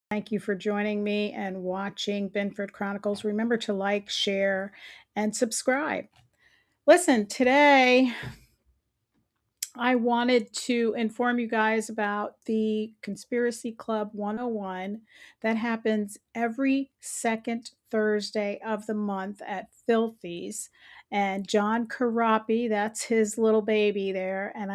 Thank you for joining me and watching Binford Chronicles. Remember to like, share, and subscribe. Listen, today I wanted to inform you guys about the Conspiracy Club 101 that happens every second Thursday of the month at Filthy's. And John Karapi, that's his little baby there. And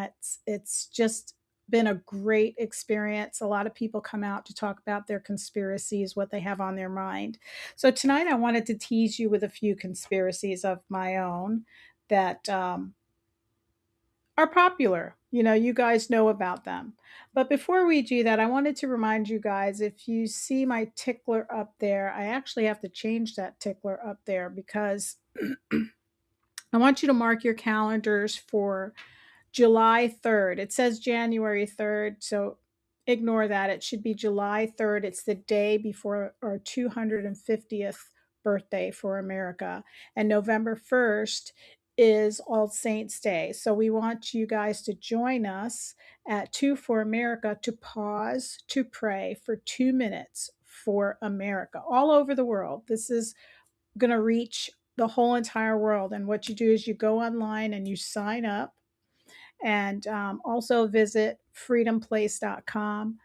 it's just been a great experience. A lot of people come out to talk about their conspiracies, what they have on their mind. So tonight I wanted to tease you with a few conspiracies of my own that are popular. You guys know about them. But before we do that, I wanted to remind you guys, if you see my tickler up there, I actually have to change that tickler up there because I want you to mark your calendars for July 3rd. It says January 3rd, so ignore that. It should be July 3rd. It's the day before our 250th birthday for America. And November 1st is All Saints Day. So we want you guys to join us at 2 for America to pause to pray for 2 minutes for America all over the world. This is going to reach the whole entire world. And what you do is you go online and you sign up and also visit freedomplace.com.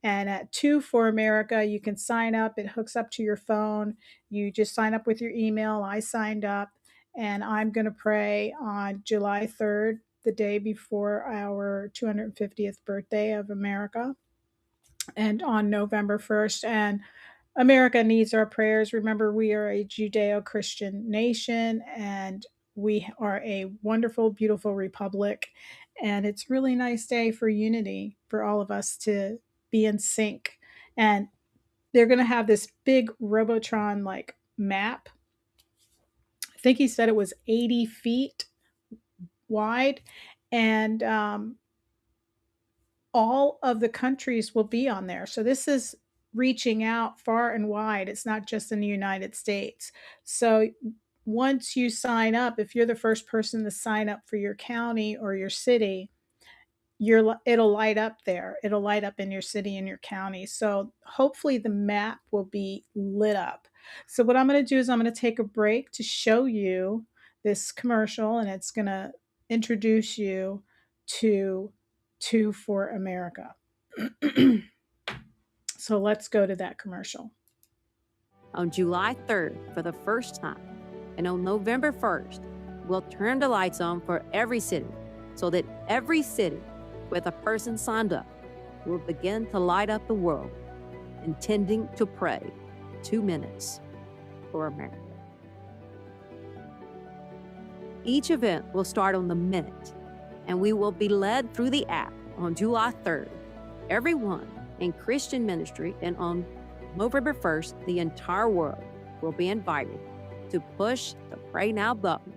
And at 2 for America, you can sign up. It hooks up to your phone. You just sign up with your email. I signed up, and I'm going to pray on July 3rd, the day before our 250th birthday of America, and on November 1st. And America needs our prayers. Remember, we are a Judeo Christian nation and we are a wonderful, beautiful republic. And it's really nice day for unity for all of us to be in sync. And they're going to have this big Robotron like map. I think he said it was 80 feet wide. And all of the countries will be on there. So this is reaching out far and wide. It's not just in the United States. So once you sign up, if you're the first person to sign up for your county or your city, it'll light up there. It'll light up in your city and your county. So hopefully the map will be lit up. So what I'm going to do is I'm going to take a break to show you this commercial, and it's going to introduce you to 2 for America. So let's go to that commercial. On July 3rd, for the first time, and on November 1st, we'll turn the lights on for every city so that every city with a person signed up will begin to light up the world, intending to pray 2 minutes for America. Each event will start on the minute, and we will be led through the app on July 3rd. Everyone in Christian ministry, and on November 1st, the entire world will be invited to push the Pray Now button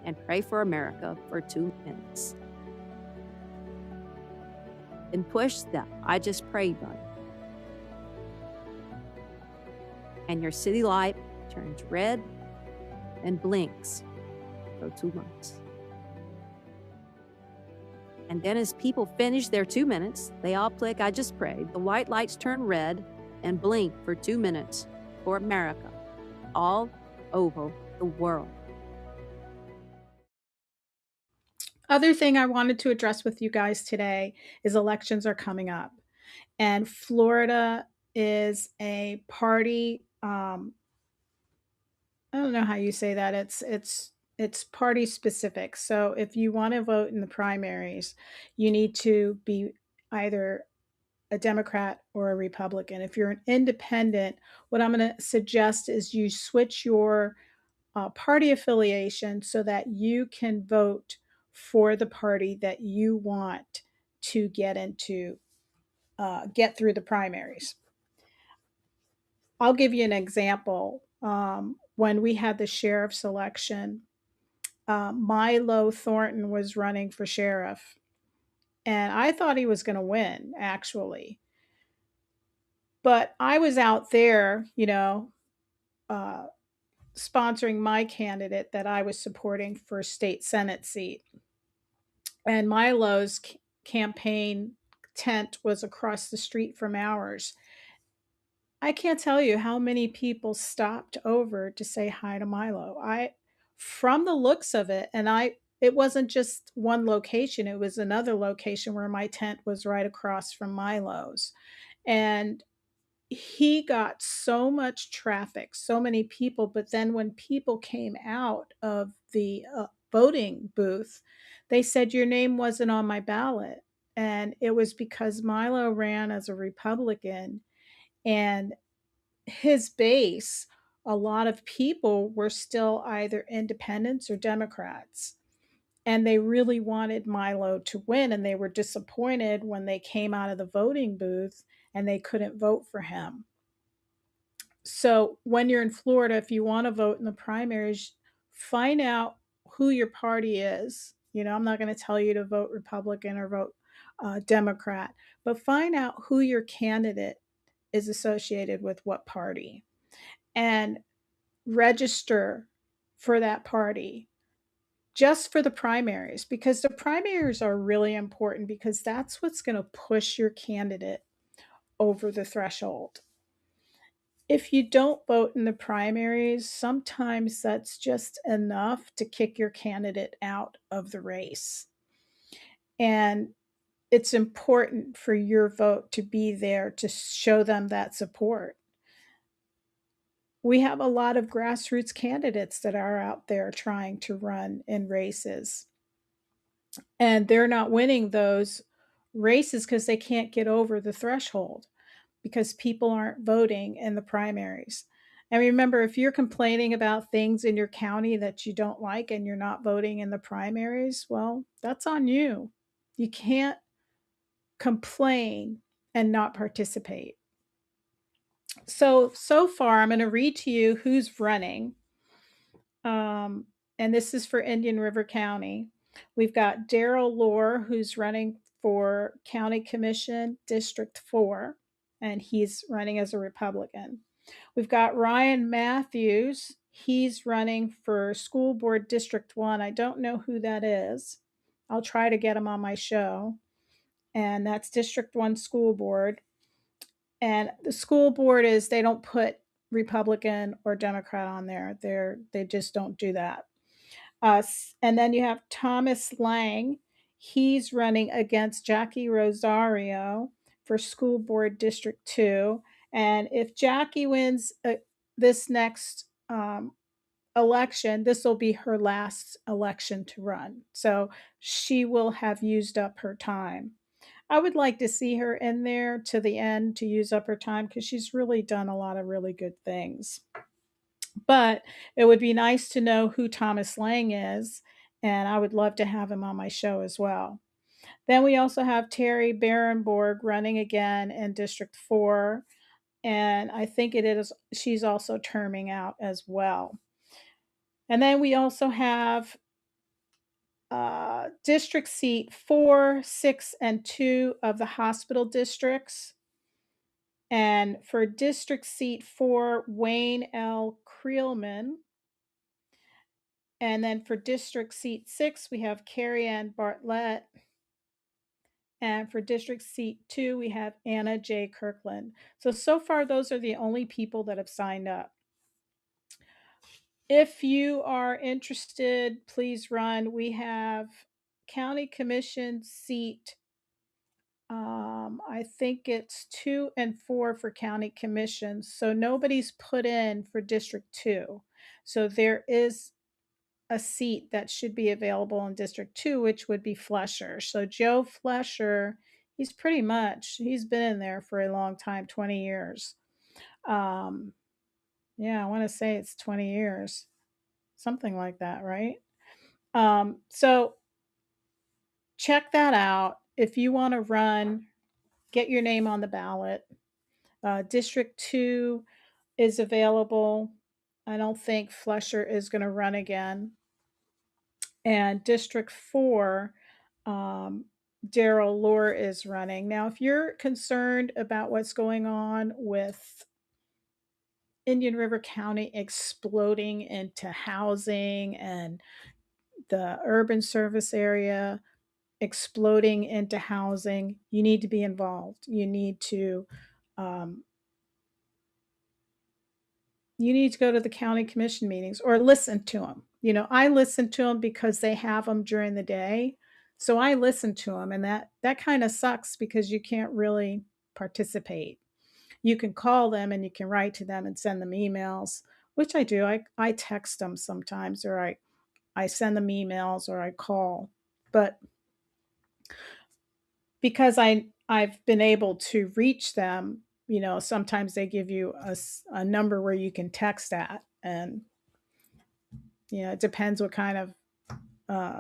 and pray for America for 2 minutes. Then push the I Just Prayed button, and your city light turns red and blinks for 2 months. And then as people finish their 2 minutes, they all click I Just Prayed. The white lights turn red and blink for 2 minutes for America, all over the world. Other thing I wanted to address with you guys today is elections are coming up. And Florida is a party, I don't know how you say that. It's party specific. So if you want to vote in the primaries, you need to be either a Democrat or a Republican. If you're an independent, what I'm going to suggest is you switch your party affiliation so that you can vote for the party that you want to get through the primaries. I'll give you an example. When we had the sheriff's election, Milo Thornton was running for sheriff, and I thought he was going to win, actually. But I was out there, uh, sponsoring my candidate that I was supporting for a state Senate seat. And Milo's campaign tent was across the street from ours. I can't tell you how many people stopped over to say hi to Milo. I From the looks of it, and I it wasn't just one location, it was another location where my tent was right across from Milo's. And he got so much traffic, so many people, but then when people came out of the, voting booth, they said, "Your name wasn't on my ballot." And it was because Milo ran as a Republican, and his base, a lot of people were still either independents or Democrats. And they really wanted Milo to win, and they were disappointed when they came out of the voting booth and they couldn't vote for him. So, when you're in Florida, if you want to vote in the primaries, find out who your party is. I'm not going to tell you to vote Republican or vote Democrat, but find out who your candidate is associated with what party, and register for that party just for the primaries, because the primaries are really important, because that's what's going to push your candidate over the threshold. If you don't vote in the primaries, sometimes that's just enough to kick your candidate out of the race. And it's important for your vote to be there to show them that support. We have a lot of grassroots candidates that are out there trying to run in races, and they're not winning those races because they can't get over the threshold, because people aren't voting in the primaries. And remember, if you're complaining about things in your county that you don't like and you're not voting in the primaries, well, that's on you. You can't complain and not participate. So far, I'm going to read to you who's running. Um, and this is for Indian River County. We've got Daryl Lohr, who's running for County Commission District 4, and he's running as a Republican. We've got Ryan Matthews. He's running for School Board District 1. I don't know who that is. I'll try to get him on my show. And that's District 1 School Board. And the school board is, they don't put Republican or Democrat on there. They just don't do that. And then you have Thomas Lang. He's running against Jackie Rosario for School Board District 2. And if Jackie wins this next election, this will be her last election to run. So she will have used up her time. I would like to see her in there to the end to use up her time, because she's really done a lot of really good things. But it would be nice to know who Thomas Lang is, and I would love to have him on my show as well. Then we also have Terry Barenborg running again in District 4, and I think she's also terming out as well. And then we also have District Seat 4, 6, and 2 of the hospital districts. And for District Seat 4, Wayne L. Creelman. And then for District Seat 6, we have Carrie Ann Bartlett. And for District Seat 2, we have Anna J. Kirkland. So far, those are the only people that have signed up. If you are interested, please run. We have County Commission seat, I think it's 2 and 4 for County Commission. So nobody's put in for District 2. So there is a seat that should be available in District 2, which would be Flesher. So Joe Flesher, he's been in there for a long time, 20 years. Um, yeah, I want to say it's 20 years, something like that, right? So check that out. If you want to run, get your name on the ballot. District 2 is available. I don't think Flesher is going to run again. And District 4, Daryl Lohr is running. Now, if you're concerned about what's going on with Indian River County exploding into housing, and the urban service area exploding into housing, you need to be involved. You need to um, you need to go to the county commission meetings or listen to them. You know, I listen to them because they have them during the day. So I listen to them, and that kind of sucks because you can't really participate. You can call them and you can write to them and send them emails, which I do. I text them sometimes, or I send them emails, or I call. But because I've been able to reach them, you know, sometimes they give you a number where you can text at, and you know, it depends what kind of uh,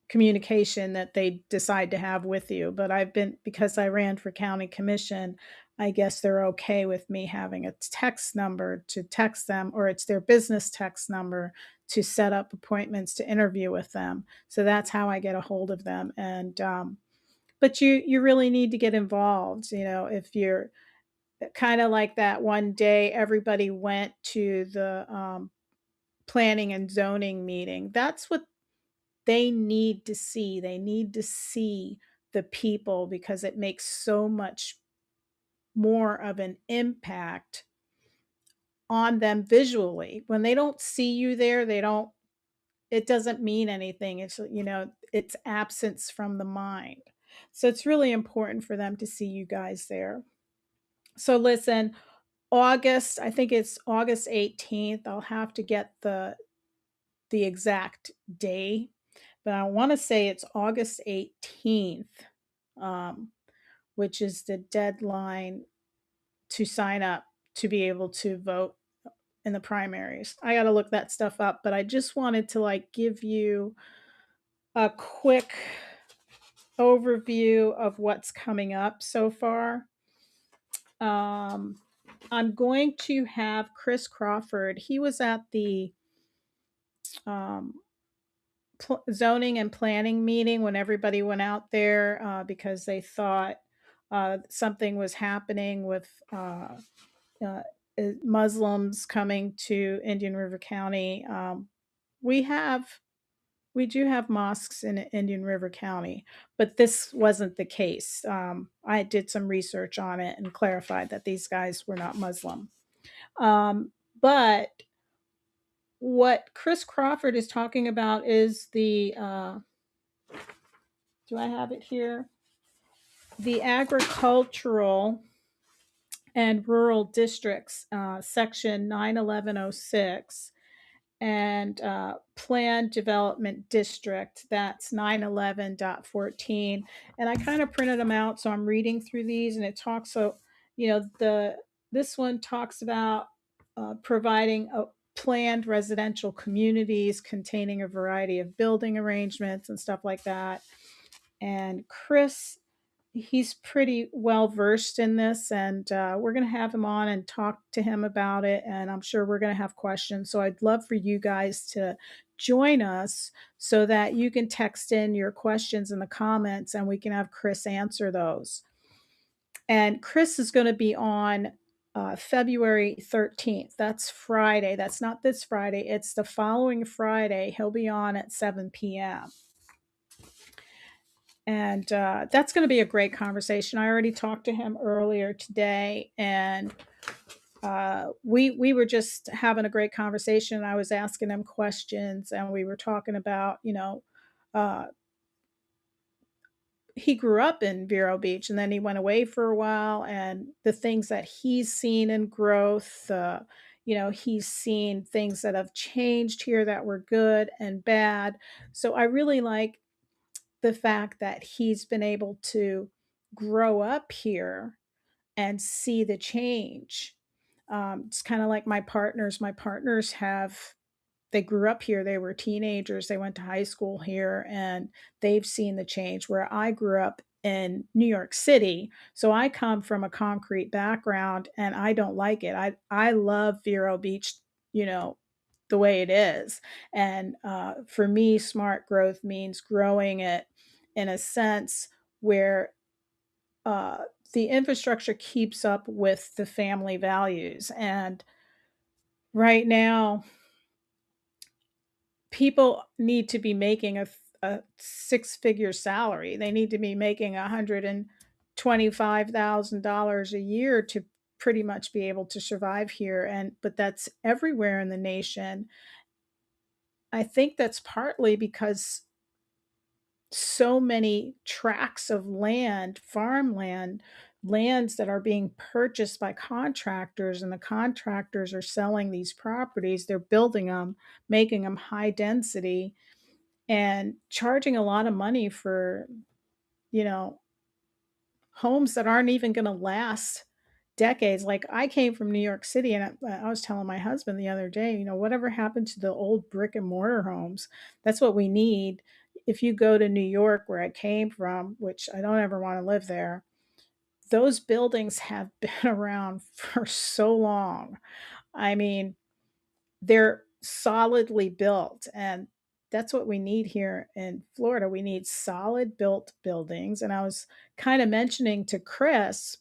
communication that they decide to have with you. But I've been, because I ran for county commission, I guess they're okay with me having a text number to text them, or it's their business text number to set up appointments to interview with them. So that's how I get a hold of them. And but you really need to get involved. You know, if you're kind of like that one day, everybody went to the planning and zoning meeting. That's what they need to see. They need to see the people because it makes so much more of an impact on them visually. When they don't see you there, they don't, it doesn't mean anything. It's, you know, it's absence from the mind. So it's really important for them to see you guys there. So listen, August, I think it's August 18th. I'll have to get the exact day, but I want to say it's August 18th, um, which is the deadline to sign up to be able to vote in the primaries. I got to look that stuff up, but I just wanted to like give you a quick overview of what's coming up so far. Um, I'm going to have Chris Crawford. He was at the um, zoning and planning meeting when everybody went out there because they thought something was happening with uh, Muslims coming to Indian River County. We have we do have mosques in Indian River County, but this wasn't the case. I did some research on it and clarified that these guys were not Muslim. But what Chris Crawford is talking about is the do I have it here? The agricultural and rural districts, section 91106, and planned development district, that's 911.14. And I kind of printed them out, so I'm reading through these, and it talks, so you know, this one talks about providing a planned residential communities containing a variety of building arrangements and stuff like that. And Chris, he's pretty well versed in this, and we're going to have him on and talk to him about it, and I'm sure we're going to have questions. So I'd love for you guys to join us so that you can text in your questions in the comments and we can have Chris answer those. And Chris is going to be on February 13th. That's Friday. That's not this Friday, it's the following Friday. He'll be on at 7 p.m. And that's going to be a great conversation. I already talked to him earlier today, and we were just having a great conversation. I was asking him questions, and we were talking about, you know, uh, he grew up in Vero Beach, and then he went away for a while, and the things that he's seen in growth. You know, he's seen things that have changed here that were good and bad. So I really like the fact that he's been able to grow up here and see the change. It's kind of like my partners. My partners they grew up here. They were teenagers. They went to high school here, and they've seen the change. Where I grew up in New York City, so I come from a concrete background, and I don't like it. I love Vero Beach, you know, the way it is. And for me, smart growth means growing it in a sense where uh, the infrastructure keeps up with the family values. And right now, people need to be making a six-figure salary. They need to be making $125,000 a year to pretty much be able to survive here, and but that's everywhere in the nation. I think that's partly because so many tracts of land, farmland, lands that are being purchased by contractors, and the contractors are selling these properties. They're building them, making them high density, and charging a lot of money for, you know, homes that aren't even gonna last decades. Like, I came from New York City, and I was telling my husband the other day, whatever happened to the old brick and mortar homes? That's what we need. If you go to New York, where I came from, which I don't ever wanna live there, those buildings have been around for so long. I mean, they're solidly built, and that's what we need here in Florida. We need solid built buildings, and I was kinda mentioning to Chris,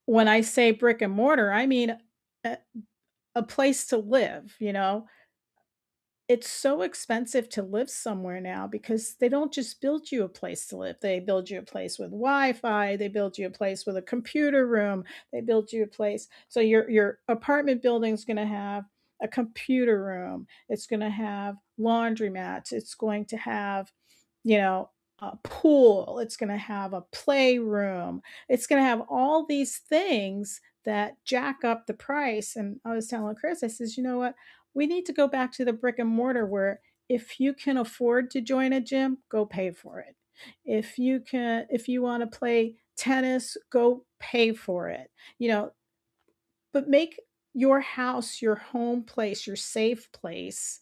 when I say brick and mortar, I mean a a place to live, you know? It's so expensive to live somewhere now because they don't just build you a place to live. They build you a place with Wi-Fi, they build you a place with a computer room, they build you a place, so your apartment building's gonna have a computer room, it's gonna have laundromats, it's going to have, you know, a pool, it's gonna have a playroom, it's gonna have all these things that jack up the price. And I was telling Chris, I says, "You know what? We need to go back to the brick and mortar where if you can afford to join a gym, go pay for it. If you wanna play tennis, go pay for it." You know, but make your house your home place, your safe place,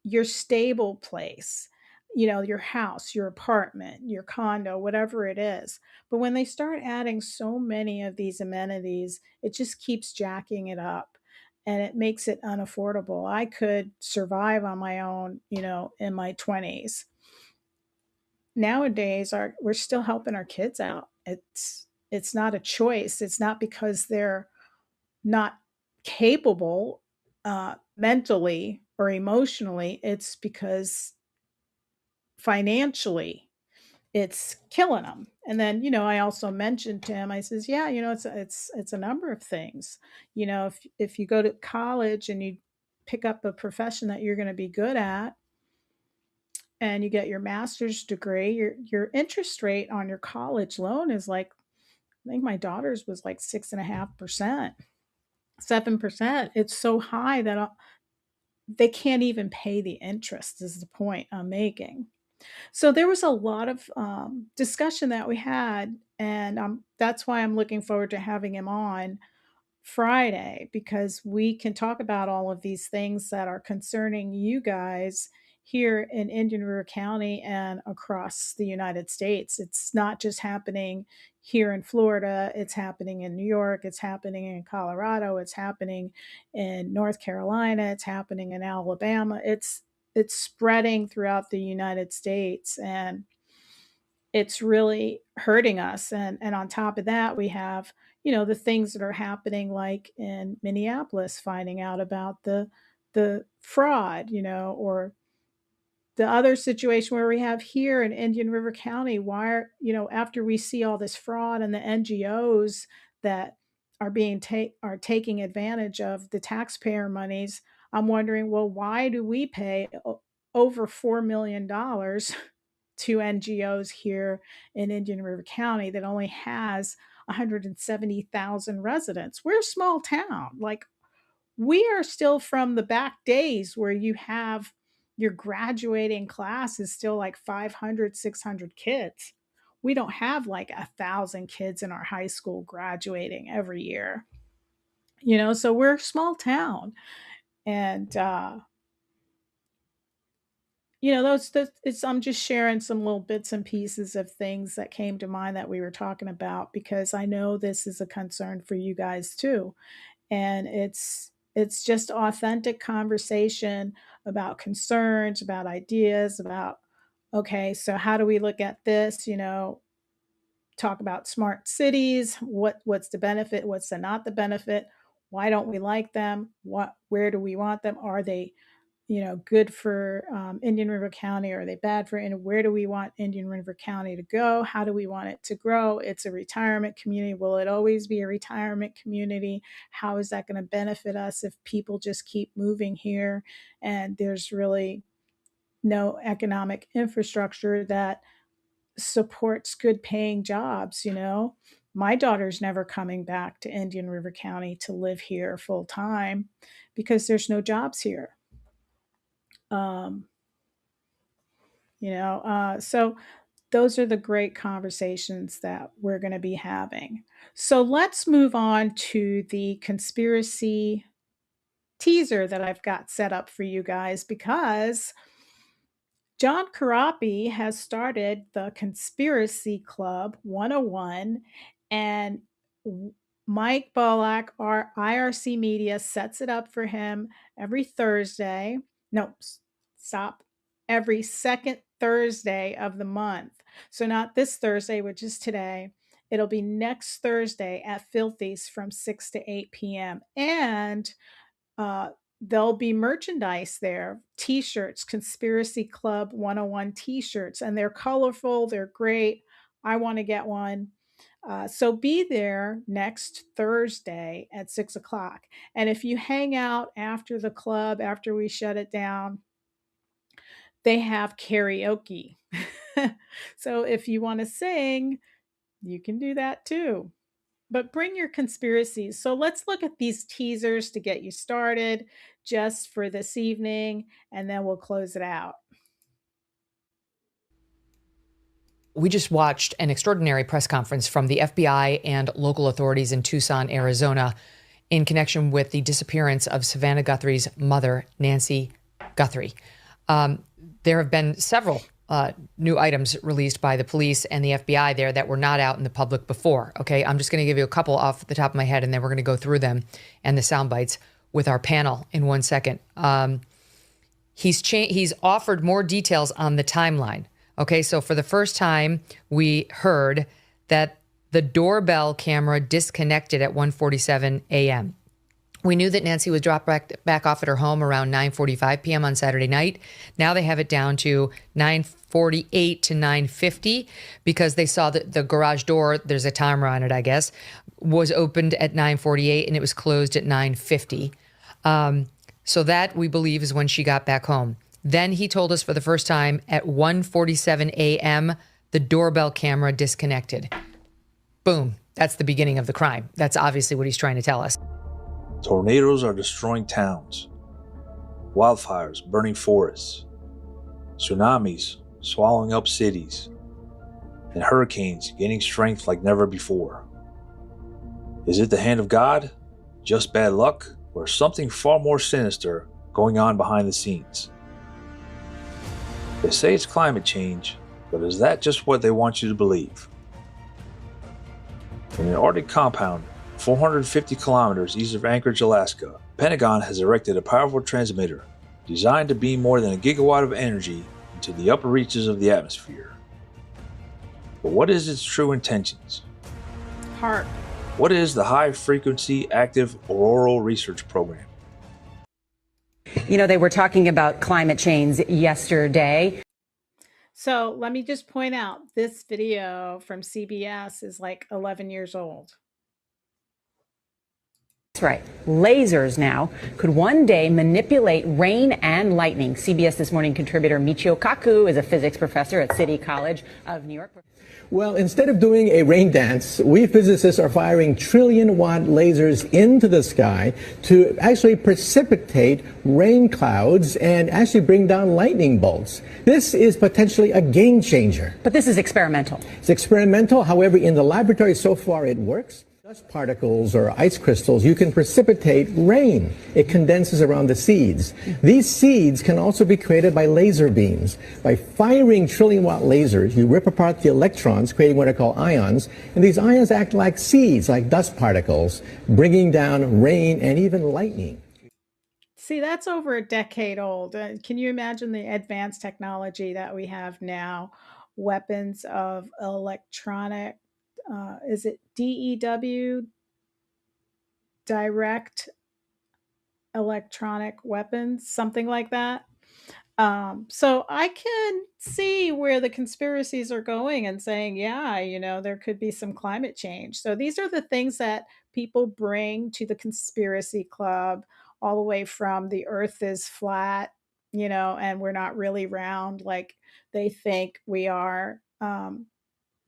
your stable place, your house, your apartment, your condo, whatever it is. But when they start adding so many of these amenities, it just keeps jacking it up and it makes it unaffordable. I could survive on my own, in my 20s. Nowadays, we're still helping our kids out. It's not a choice. It's not because they're not capable, mentally or emotionally. It's because financially it's killing them. And then, I also mentioned to him, I says, "Yeah, it's a number of things. If you go to college and you pick up a profession that you're gonna be good at and you get your master's degree, your interest rate on your college loan is like, I think my daughter's was like 6.5%, 7%. It's so high that they can't even pay the interest, is the point I'm making." So there was a lot of, discussion that we had, and, that's why I'm looking forward to having him on Friday, because we can talk about all of these things that are concerning you guys here in Indian River County and across the United States. It's not just happening here in Florida, it's happening in New York, it's happening in Colorado, it's happening in North Carolina, it's happening in Alabama. It's spreading throughout the United States, and it's really hurting us. And on top of that, we have, the things that are happening, like in Minneapolis, finding out about the fraud, or the other situation where we have here in Indian River County. Why are, after we see all this fraud and the NGOs that are taking advantage of the taxpayer monies, I'm wondering, well, why do we pay over $4 million to NGOs here in Indian River County that only has 170,000 residents? We're a small town. Like, we are still from the back days where you have your graduating class is still like 500, 600 kids. We don't have like 1,000 kids in our high school graduating every year. So we're a small town. And those it's I'm just sharing some little bits and pieces of things that came to mind that we were talking about, because I know this is a concern for you guys too. And it's just authentic conversation about concerns, about ideas, about, okay, so how do we look at this? Talk about smart cities, what's the benefit, what's the not the benefit, why don't we like them, where do we want them, are they good for Indian River County? Or are they bad for, and where do we want Indian River County to go? How do we want it to grow? It's a retirement community. Will it always be a retirement community? How is that going to benefit us if people just keep moving here and there's really no economic infrastructure that supports good paying jobs? My daughter's never coming back to Indian River County to live here full time because there's no jobs here. Um, so those are the great conversations that we're going to be having. So let's move on to the conspiracy teaser that I've got set up for you guys, because John Karapi has started the Conspiracy Club 101, and Mike Bolak, our IRC Media, sets it up for him every Thursday. No, stop. Every second Thursday of the month. So not this Thursday, which is today. It'll be next Thursday at Filthy's from 6 to 8 p.m. And uh, there'll be merchandise there, t-shirts, Conspiracy Club 101 t-shirts, and they're colorful, they're great. I want to get one. So be there next Thursday at 6 o'clock. And if you hang out after the club, after we shut it down, they have karaoke. So if you want to sing, you can do that too. But bring your conspiracies. So let's look at these teasers to get you started just for this evening, and then we'll close it out. We just watched an extraordinary press conference from the FBI and local authorities in Tucson, Arizona, in connection with the disappearance of Savannah Guthrie's mother, Nancy Guthrie. There have been several new items released by the police and the FBI there that were not out in the public before. Okay, I'm just going to give you a couple off the top of my head, and then we're going to go through them and the sound bites with our panel in 1 second. He's offered more details on the timeline. Okay, so for the first time, we heard that the doorbell camera disconnected at 1:47 a.m. We knew that Nancy was dropped back off at her home around 9:45 p.m. on Saturday night. Now they have it down to 9:48 to 9:50 because they saw that the garage door, there's a timer on it, I guess, was opened at 9:48 and it was closed at 9:50. So that, we believe, is when she got back home. Then he told us for the first time at 1:47 a.m., the doorbell camera disconnected. Boom. That's the beginning of the crime. That's obviously what he's trying to tell us. Tornadoes are destroying towns, wildfires burning forests, tsunamis swallowing up cities, and hurricanes gaining strength like never before. Is it the hand of God, just bad luck, or something far more sinister going on behind the scenes? They say it's climate change, but is that just what they want you to believe? In an Arctic compound 450 kilometers east of Anchorage, Alaska, Pentagon has erected a powerful transmitter designed to beam more than a gigawatt of energy into the upper reaches of the atmosphere. But what is its true intentions? HAARP. What is the High Frequency Active Auroral Research Program? You know, they were talking about climate change yesterday. So let me just point out, this video from CBS is like 11 years old. That's right. Lasers now could one day manipulate rain and lightning. CBS This Morning contributor Michio Kaku is a physics professor at City College of New York. Well, instead of doing a rain dance, we physicists are firing trillion-watt lasers into the sky to actually precipitate rain clouds and actually bring down lightning bolts. This is potentially a game changer. But this is experimental. It's experimental. However, in the laboratory so far it works. Dust particles or ice crystals, you can precipitate rain. It condenses around the seeds. These seeds can also be created by laser beams. By firing trillion-watt lasers, you rip apart the electrons, creating what are called ions, and these ions act like seeds, like dust particles, bringing down rain and even lightning. See, that's over a decade old. Can you imagine the advanced technology that we have now? Weapons of electronic, is it DEW? Direct electronic weapons, something like that. So I can see where the conspiracies are going and saying, yeah, there could be some climate change. So these are the things that people bring to the conspiracy club, all the way from the earth is flat, and we're not really round like they think we are.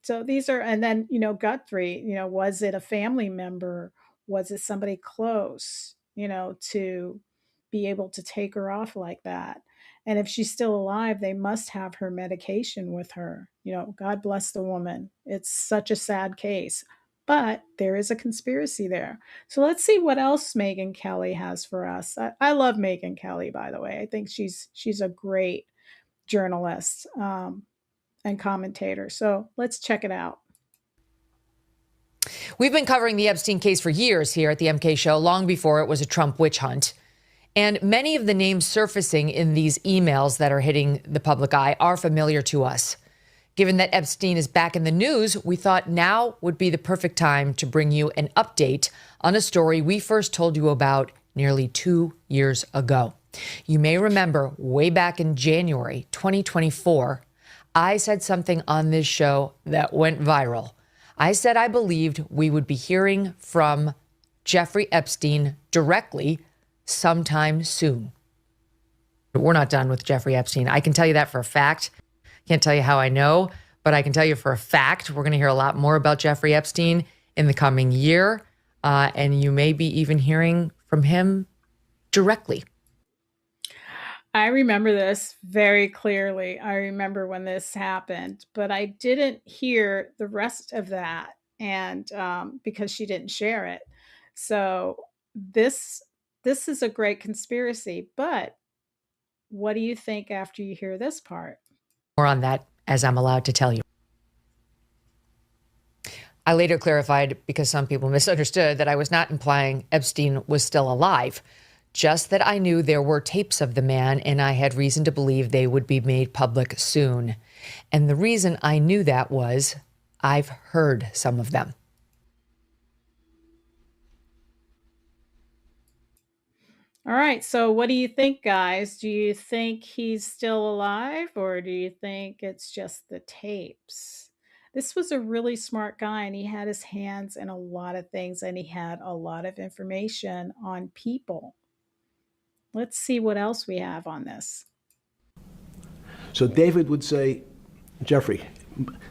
So these are, and then, Guthrie, was it a family member? Was it somebody close, to be able to take her off like that? And if she's still alive, they must have her medication with her. God bless the woman. It's such a sad case, but there is a conspiracy there. So let's see what else Megyn Kelly has for us. I love Megyn Kelly, by the way. I think she's a great journalist. And commentator. So let's check it out. We've been covering the Epstein case for years here at the MK Show, long before it was a Trump witch hunt. And many of the names surfacing in these emails that are hitting the public eye are familiar to us. Given that Epstein is back in the news, we thought now would be the perfect time to bring you an update on a story we first told you about nearly 2 years ago. You may remember way back in January 2024, I said something on this show that went viral. I said I believed we would be hearing from Jeffrey Epstein directly sometime soon. But we're not done with Jeffrey Epstein. I can tell you that for a fact. Can't tell you how I know, but I can tell you for a fact we're going to hear a lot more about Jeffrey Epstein in the coming year. And you may be even hearing from him directly. I remember this very clearly. I remember when this happened, but I didn't hear the rest of that, and because she didn't share it. So this is a great conspiracy. But what do you think after you hear this part? More on that as I'm allowed to tell you. I later clarified, because some people misunderstood, that I was not implying Epstein was still alive. Just that I knew there were tapes of the man, and I had reason to believe they would be made public soon. And the reason I knew that was I've heard some of them. All right. So what do you think, guys? Do you think he's still alive, or do you think it's just the tapes? This was a really smart guy, and he had his hands in a lot of things, and he had a lot of information on people. Let's see what else we have on this. So David would say, Jeffrey,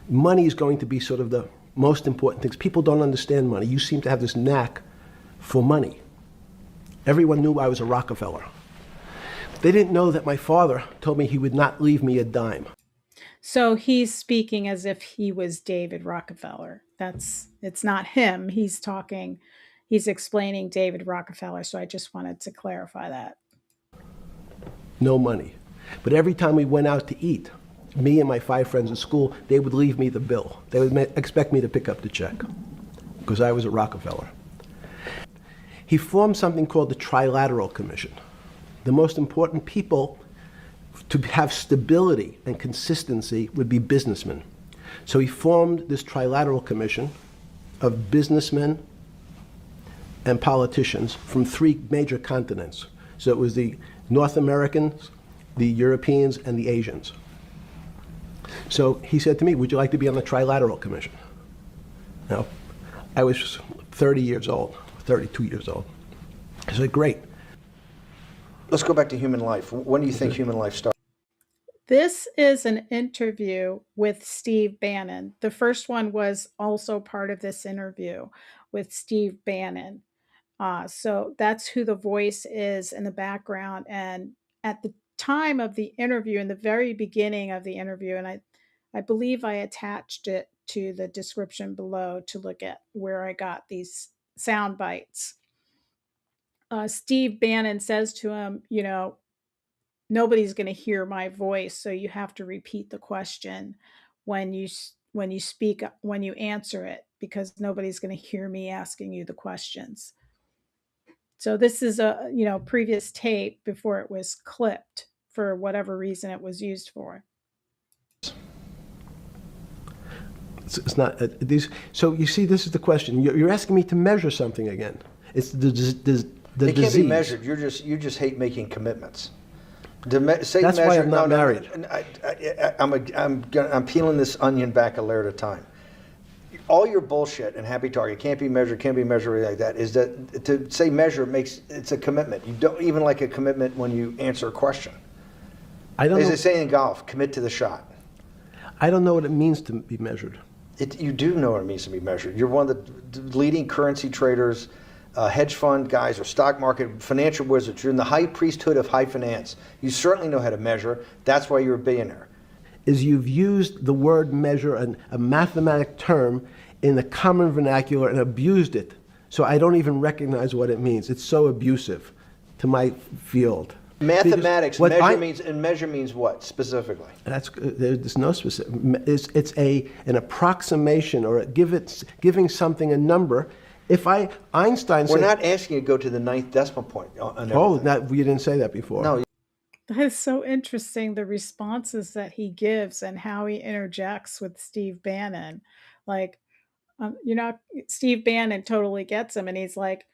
money is going to be sort of the most important things. People don't understand money. You seem to have this knack for money. Everyone knew I was a Rockefeller. They didn't know that my father told me he would not leave me a dime. So he's speaking as if he was David Rockefeller. It's not him. He's explaining David Rockefeller. So I just wanted to clarify that. No money. But every time we went out to eat, me and my 5 friends at school, they would leave me the bill. They would expect me to pick up the check because I was a Rockefeller. He formed something called the Trilateral Commission. The most important people to have stability and consistency would be businessmen. So he formed this Trilateral Commission of businessmen and politicians from 3 major continents. So it was the North Americans, the Europeans, and the Asians. So he said to me, would you like to be on the Trilateral Commission? Now, I was 30 years old, 32 years old. I said, great. Let's go back to human life. When do you think human life started? This is an interview with Steve Bannon. The first one was also part of this interview with Steve Bannon. So that's who the voice is in the background. And at the time of the interview, in the very beginning of the interview, and I believe I attached it to the description below to look at where I got these sound bites. Steve Bannon says to him, nobody's going to hear my voice, so you have to repeat the question when you speak, when you answer it, because nobody's going to hear me asking you the questions. So this is a previous tape before it was clipped for whatever reason it was used for. It's not these. So you see, this is the question. You're asking me to measure something again. It's the it disease. Can't be measured. You just hate making commitments. That's why I'm not married. I'm peeling this onion back a layer at a time. All your bullshit and happy target can't be measured like that. Is that to say measure it's a commitment. You don't even like a commitment when you answer a question. I don't. As they say in golf, commit to the shot. I don't know what it means to be measured. You do know what it means to be measured. You're one of the leading currency traders, hedge fund guys, or stock market financial wizards. You're in the high priesthood of high finance. You certainly know how to measure. That's why you're a billionaire. Is you've used the word measure, a mathematic term, in the common vernacular and abused it. So I don't even recognize what it means. It's so abusive to my field. Mathematics, measure means what specifically? There's no specific. It's an approximation or giving something a number. Einstein said, we're not asking you to go to the 9th decimal point. You didn't say that before. No. That is so interesting, the responses that he gives and how he interjects with Steve Bannon. Like, Steve Bannon totally gets him, and he's like,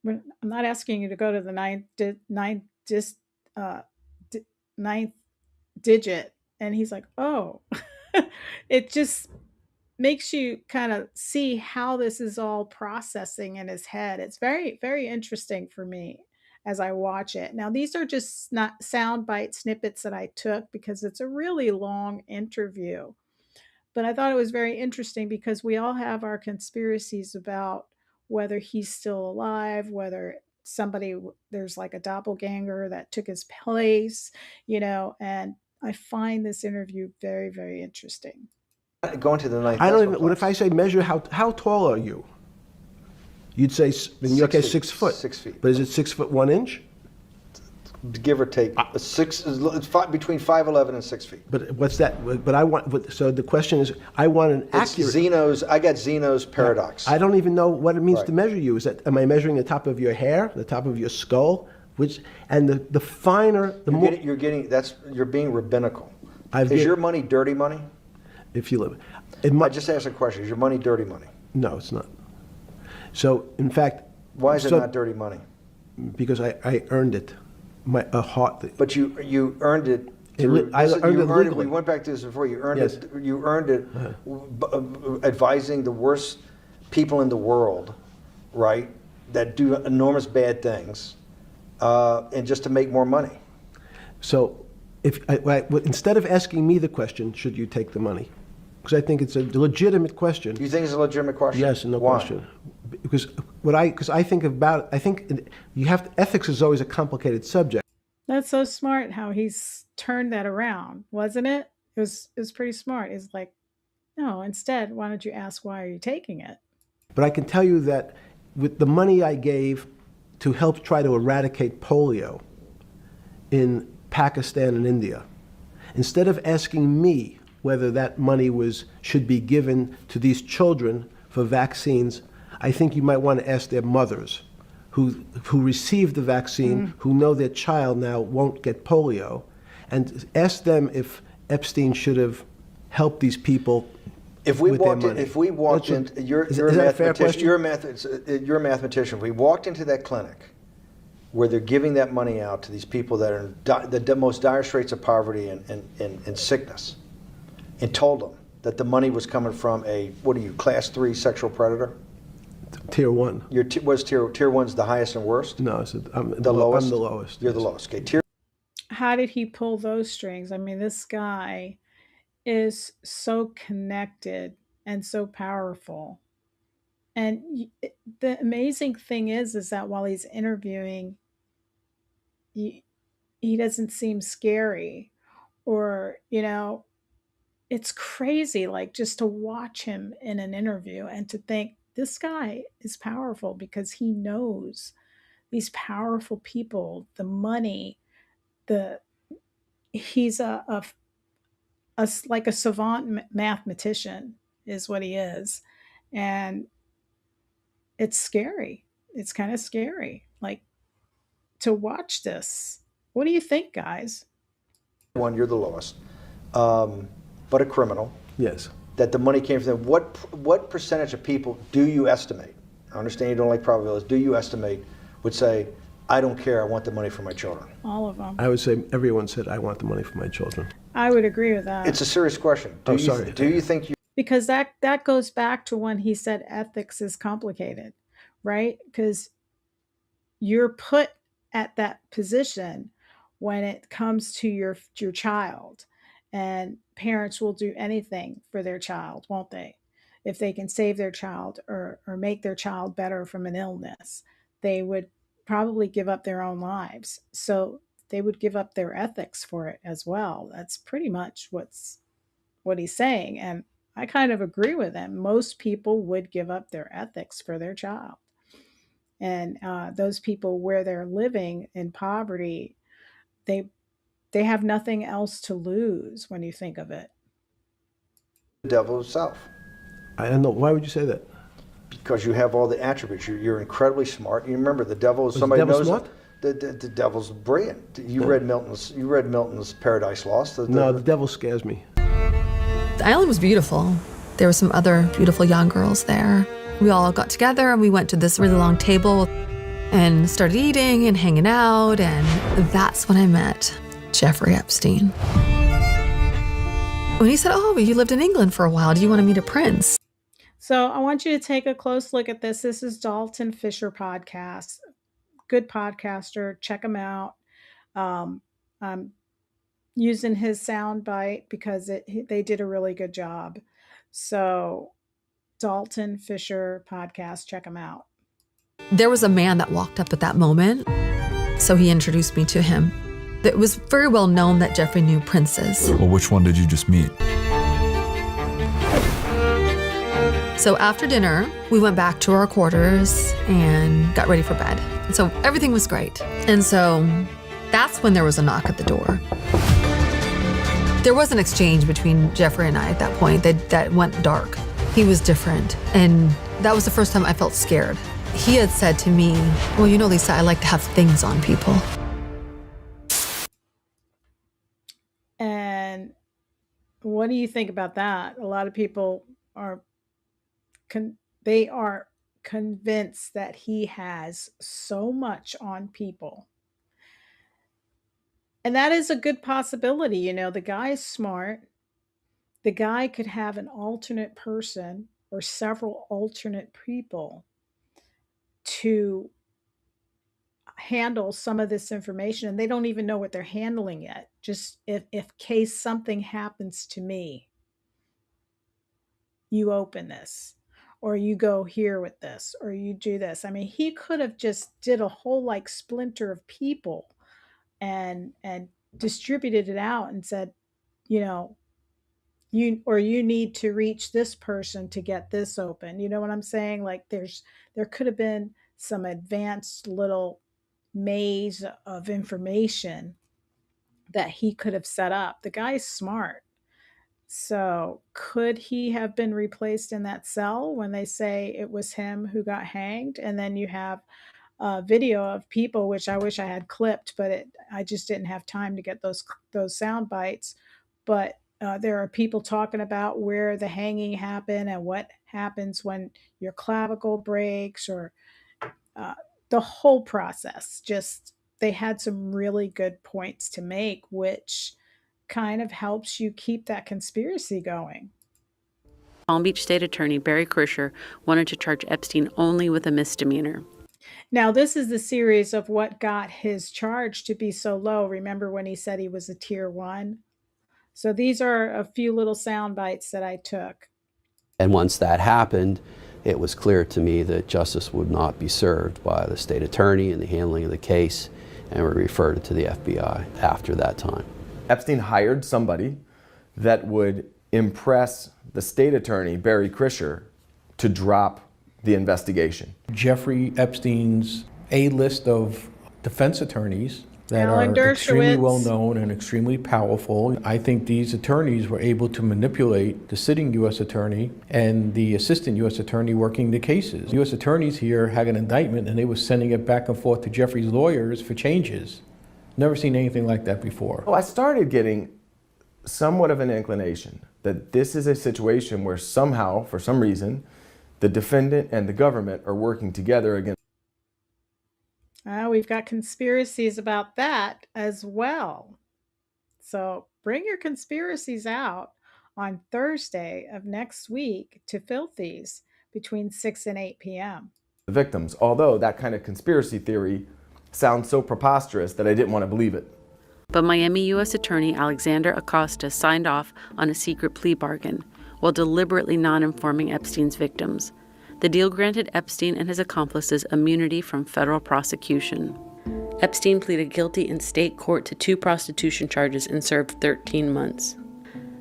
I'm not asking you to go to the ninth digit. And he's like, oh. It just makes you kind of see how this is all processing in his head. It's very, very interesting for me as I watch it. Now, these are just not soundbite snippets that I took because it's a really long interview. But I thought it was very interesting because we all have our conspiracies about whether he's still alive, whether there's like a doppelganger that took his place, and I find this interview very, very interesting. Going to the 9th. I don't even. What if I say measure how tall are you? You'd say in your case 6 foot. 6 feet. But is it 6 foot 1 inch? Give or take, it's between 5'11" and 6 feet. But what's that? But I want. So the question is, I want an accurate. I got Zeno's paradox. I don't even know what it means to measure you. Am I measuring the top of your hair, the top of your skull, the finer, the more. You're being rabbinical. Is your money dirty money? If you live. I just asked a question. Is your money dirty money? No, it's not. So in fact. Why is it not dirty money? Because I earned it. But you earned it. I earned it legally. We went back to this before. You earned it. You earned it, advising the worst people in the world, right? That do enormous bad things, and just to make more money. So, instead of asking me the question, should you take the money? Because I think it's a legitimate question. You think it's a legitimate question? Yes, no question. Because I think ethics is always a complicated subject. That's so smart how he's turned that around, wasn't it? It was pretty smart. It's like, no, instead, why don't you ask why are you taking it? But I can tell you that with the money I gave to help try to eradicate polio in Pakistan and India, instead of asking me whether that money should be given to these children for vaccines, I think you might want to ask their mothers who received the vaccine, who know their child now won't get polio, and ask them if Epstein should have helped these people with their money. If we walked in, you're a mathematician. If we walked into that clinic where they're giving that money out to these people that are in the most dire straits of poverty and sickness, and told them that the money was coming from class 3 sexual predator? Tier 1. Tier 1's the highest and worst? No, I'm the lowest. I'm the lowest. You're the lowest. Okay. How did he pull those strings? I mean, this guy is so connected and so powerful. And the amazing thing is that while he's interviewing, he doesn't seem scary, or it's crazy, like, just to watch him in an interview and to think this guy is powerful because he knows these powerful people, the money, he's like a savant mathematician is what he is. And it's scary. It's kind of scary, like, to watch this. What do you think, guys? One, you're the lowest, but a criminal. Yes. That the money came from them. What percentage of people do you estimate? I understand you don't like probabilities. Do you estimate would say I don't care, I want the money for my children. All of them. I would say everyone said, I want the money for my children. I would agree with that. It's a serious question. Do you think you... Because that goes back to when he said ethics is complicated, right? Because you're put at that position when it comes to your child, and parents will do anything for their child, won't they? If they can save their child or make their child better from an illness, they would probably give up their own lives. So they would give up their ethics for it as well. That's pretty much what he's saying. And I kind of agree with him. Most people would give up their ethics for their child. And those people where they're living in poverty, they have nothing else to lose when you think of it. The devil himself. I don't know. Why would you say that? Because you have all the attributes. You're incredibly smart. You remember, the devil is Was somebody the devil knows smart? The devil's brilliant. You read Milton's Paradise Lost. No, the devil scares me. The island was beautiful. There were some other beautiful young girls there. We all got together and we went to this really long table and started eating and hanging out, and that's when I met Jeffrey Epstein. When he said, "Oh, you lived in England for a while. Do you want to meet a prince?" So I want you to take a close look at this. This is Dalton Fisher Podcast. Good podcaster. Check him out. I'm using his sound bite because they did a really good job. So Dalton Fisher Podcast. Check him out. There was a man that walked up at that moment, so he introduced me to him. It was very well known that Jeffrey knew princes. Well, which one did you just meet? So after dinner, we went back to our quarters and got ready for bed. And so everything was great. And so that's when there was a knock at the door. There was an exchange between Jeffrey and I at that point that went dark. He was different, and that was the first time I felt scared. He had said to me, "Well, you know, Lisa, I like to have things on people." And what do you think about that? A lot of people are convinced that he has so much on people. And that is a good possibility. You know, the guy is smart. The guy could have an alternate person or several alternate people to handle some of this information, and they don't even know what they're handling yet. Just if case something happens to me, you open this, or you go here with this, or you do this. I mean, he could have just did a whole like splinter of people and distributed it out and said, you know, you need to reach this person to get this open. You know what I'm saying? Like there could have been some advanced little maze of information that he could have set up. The guy's smart. So could he have been replaced in that cell when they say it was him who got hanged? And then you have a video of people, which I wish I had clipped, but I just didn't have time to get those sound bites. But there are people talking about where the hanging happened and what happens when your clavicle breaks, or the whole process. Just, they had some really good points to make, which kind of helps you keep that conspiracy going. Palm Beach State Attorney Barry Krischer wanted to charge Epstein only with a misdemeanor. Now, this is the series of what got his charge to be so low. Remember when he said he was a tier 1? So these are a few little sound bites that I took. And once that happened, it was clear to me that justice would not be served by the state attorney in the handling of the case, and we referred it to the FBI after that time. Epstein hired somebody that would impress the state attorney, Barry Krischer, to drop the investigation. Jeffrey Epstein's A-list of defense attorneys that Alan are extremely Dershowitz. well known and extremely powerful. I think these attorneys were able to manipulate the sitting U.S. attorney and the assistant U.S. attorney working the cases. U.S. attorneys here had an indictment and they were sending it back and forth to Jeffrey's lawyers for changes. Never seen anything like that before. Well, I started getting somewhat of an inclination that this is a situation where somehow, for some reason, the defendant and the government are working together against. we've got conspiracies about that as well. So bring your conspiracies out on Thursday of next week to Filthy's between 6 and 8 p.m. The victims, although that kind of conspiracy theory sounds so preposterous that I didn't want to believe it. But Miami U.S. Attorney Alexander Acosta signed off on a secret plea bargain while deliberately not informing Epstein's victims. The deal granted Epstein and his accomplices immunity from federal prosecution. Epstein pleaded guilty in state court to 2 prostitution charges and served 13 months.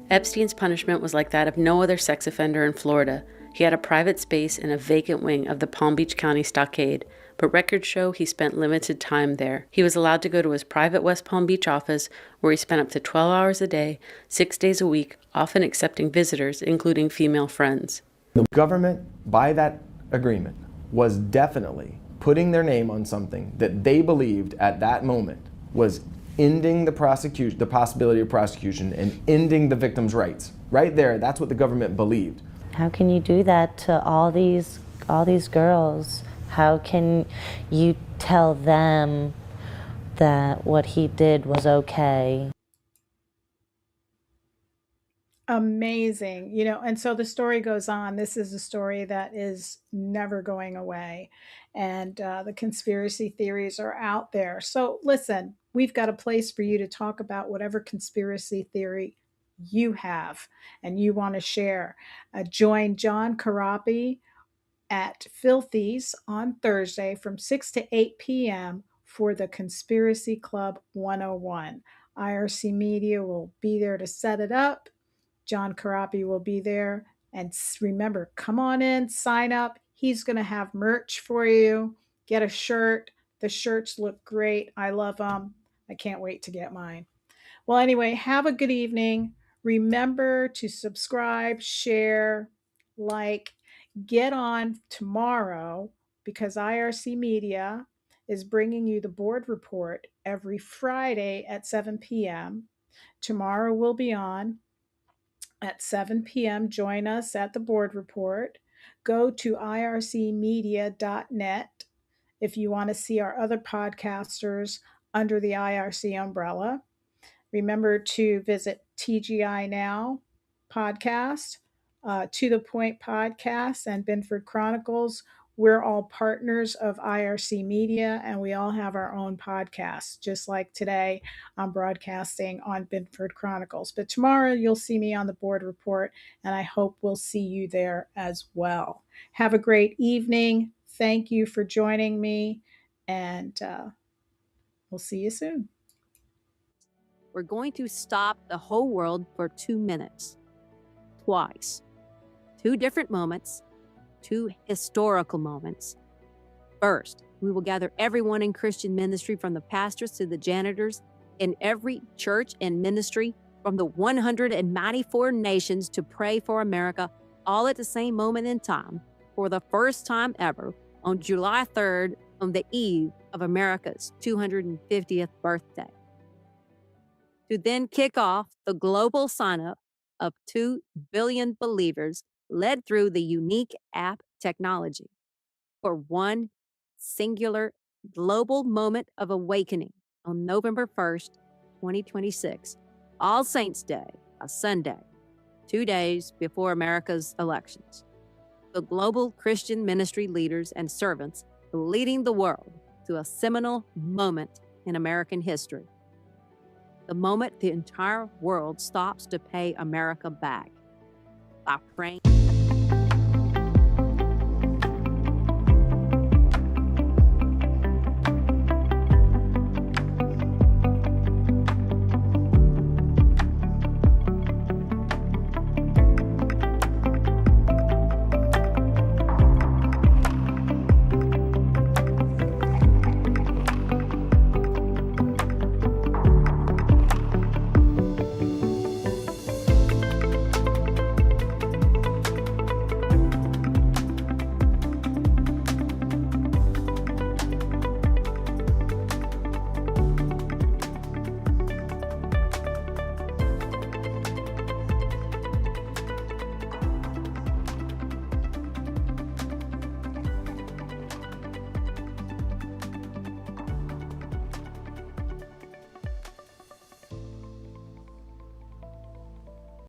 Epstein's punishment was like that of no other sex offender in Florida. He had a private space in a vacant wing of the Palm Beach County stockade, but records show he spent limited time there. He was allowed to go to his private West Palm Beach office, where he spent up to 12 hours a day, 6 days a week, often accepting visitors, including female friends. The government, by that agreement, was definitely putting their name on something that they believed at that moment was ending the possibility of prosecution and ending the victim's rights. Right there, that's what the government believed. How can you do that to all these girls? How can you tell them that what he did was okay? Amazing. And so the story goes on. This is a story that is never going away. And the conspiracy theories are out there. So listen, we've got a place for you to talk about whatever conspiracy theory you have and you want to share. Join John Karapi at Filthy's on Thursday from 6 to 8 p.m. for the Conspiracy Club 101. IRC Media will be there to set it up. John Karapi will be there. And remember, come on in, sign up. He's going to have merch for you. Get a shirt. The shirts look great. I love them. I can't wait to get mine. Well, anyway, have a good evening. Remember to subscribe, share, like, get on tomorrow because IRC Media is bringing you the board report every Friday at 7 p.m. Tomorrow we'll be on at 7 p.m. Join us at the board report. Go to ircmedia.net if you want to see our other podcasters under the IRC umbrella. Remember to visit TGI Now podcast, To the Point podcast, and Binford Chronicles. We're all partners of IRC Media, and we all have our own podcasts. Just like today, I'm broadcasting on Binford Chronicles. But tomorrow, you'll see me on the board report, and I hope we'll see you there as well. Have a great evening. Thank you for joining me, and we'll see you soon. We're going to stop the whole world for 2 minutes. Twice. 2 different moments. 2 historical moments. First, we will gather everyone in Christian ministry, from the pastors to the janitors, in every church and ministry from the 194 nations to pray for America, all at the same moment in time, for the first time ever, on July 3rd, on the eve of America's 250th birthday. To then kick off the global sign-up of 2 billion believers led through the unique app technology for one singular global moment of awakening on November 1st, 2026, All Saints Day, a Sunday, 2 days before America's elections. The global Christian ministry leaders and servants leading the world to a seminal moment in American history. The moment the entire world stops to pay America back by praying.